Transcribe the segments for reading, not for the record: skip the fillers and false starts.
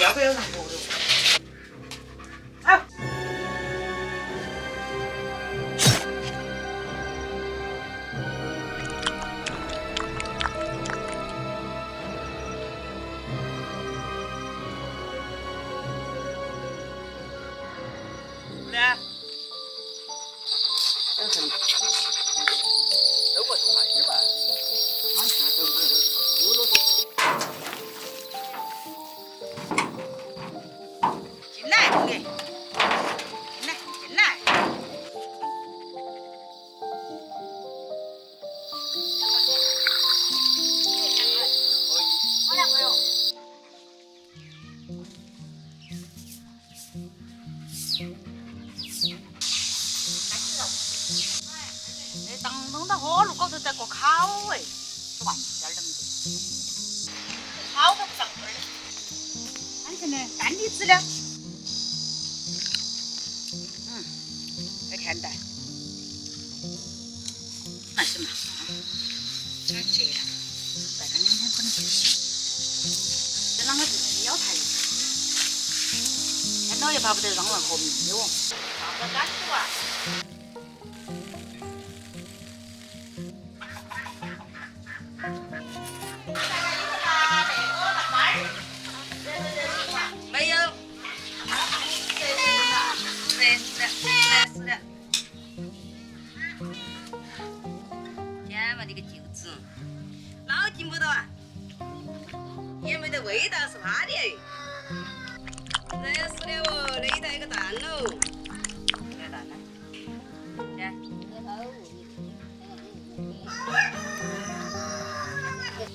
要不要让我的？好。来。等什么？等我快点吧。啊，这不啰嗦。进来，兄弟。进来，进来。好两个哟。这当弄到火炉高头再过烤哎，晚点儿那么多。烤都不上味儿了。安全的，干荔枝了。来看待。那行吧，这儿结了，再干2天可能结束。这啷个是腰台？看到也巴不得让人和命的哦。啥子干土啊？没有。是的。天嘛，你个舅子，老听不到啊，也没得味道是怕的哎。热死了哦，那一袋一个蛋喽。这个蛋呢？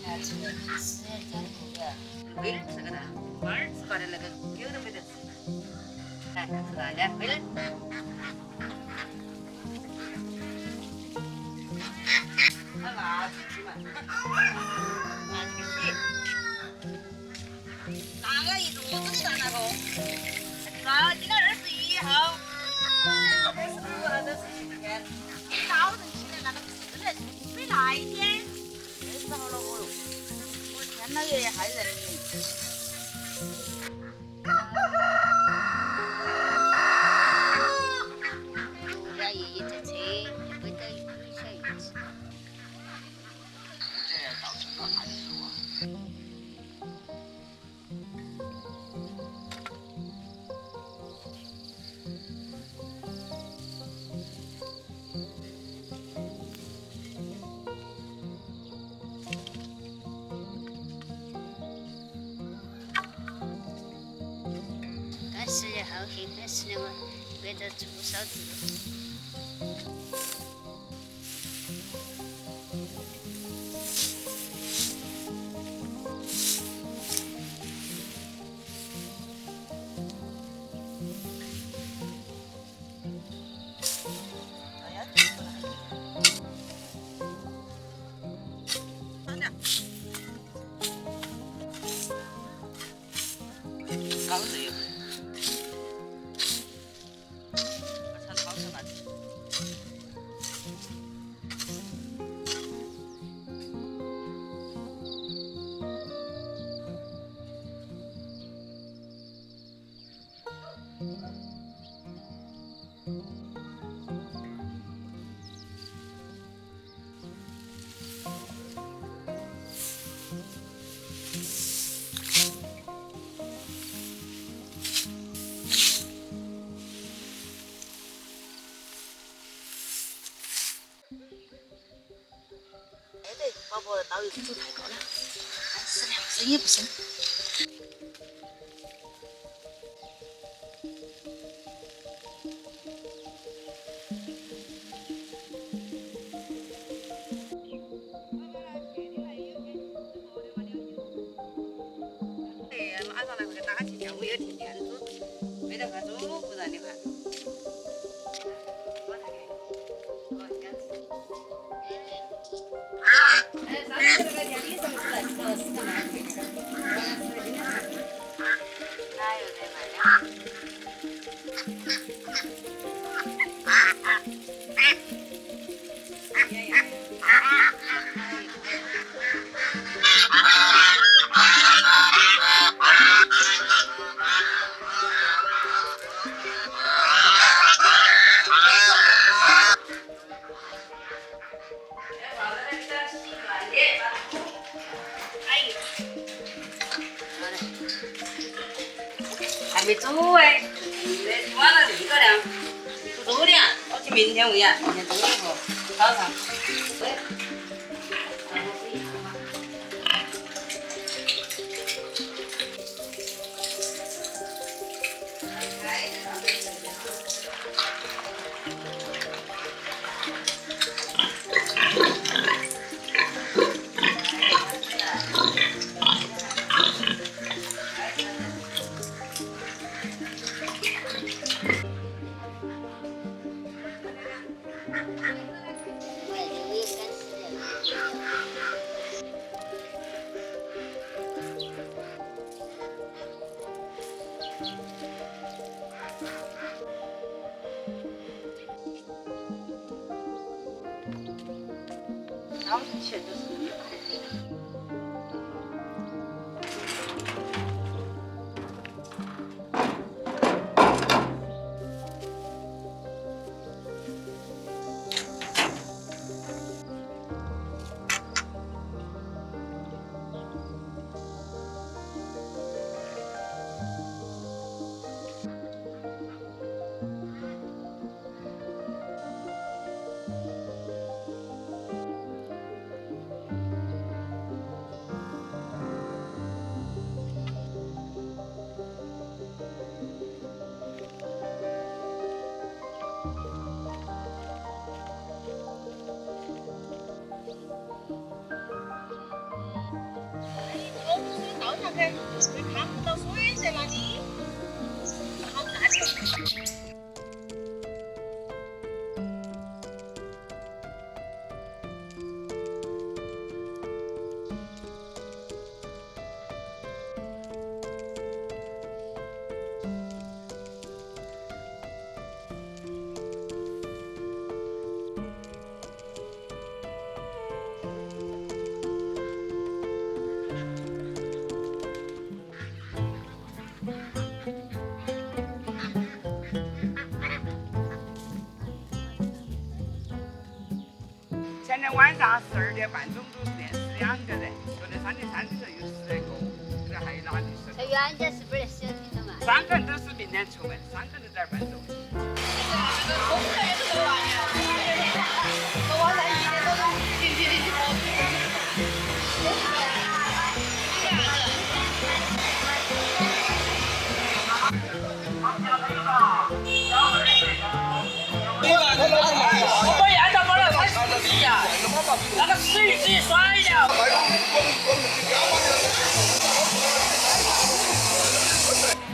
看。龟儿吃个蛋，猫儿吃过的那个狗都没得吃。来，吃蛋的，龟儿。那垃圾嘛，拿这个洗。那个一肚子的蛋那个，那今天21号，26号都是7天。老人起来那个4人，没那一天，20号了哦哟！我天老爷爷害人民。家爷爷这车回到有小鱼吃。这造成了害处啊！20号黑22嘛，别的猪烧子。高热哟！我上超市买的。宝宝的刀油温度太高了，死了，生也不生。马上来回去打起架，我有停电租，没得饭煮，不然的话。上次那个店里是不是来说市场卖贵的？哪有在卖的？还没煮哎，晚上这个量不多点，我去明天喂呀，明天中午早上。对。然后钱就是看不到水在哪里，好难受。前天晚上12点半钟都是练12个人，昨天3点30刻又10来个，这还有哪里是？这原件是不是小听的嘛3个人都是明天出门，3个人在伴奏。我们按照把那个水呀，那个水直接甩了。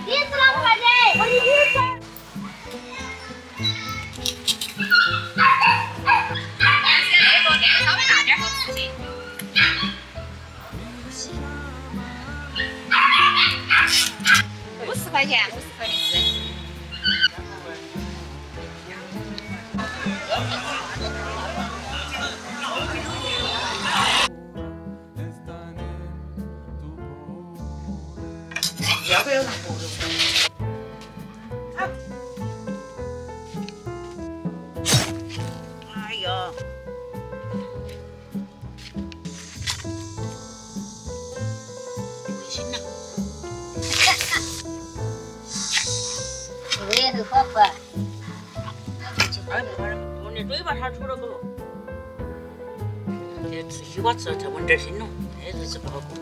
栗子老婆姐，我的栗子。稍微大点好吃些。50块钱，50块钱。要不要拿锅肉？哎呦！行了。这个也是火锅。哎，我的嘴巴它出了个。这吃西瓜吃了才闻点腥了，这日子不好过。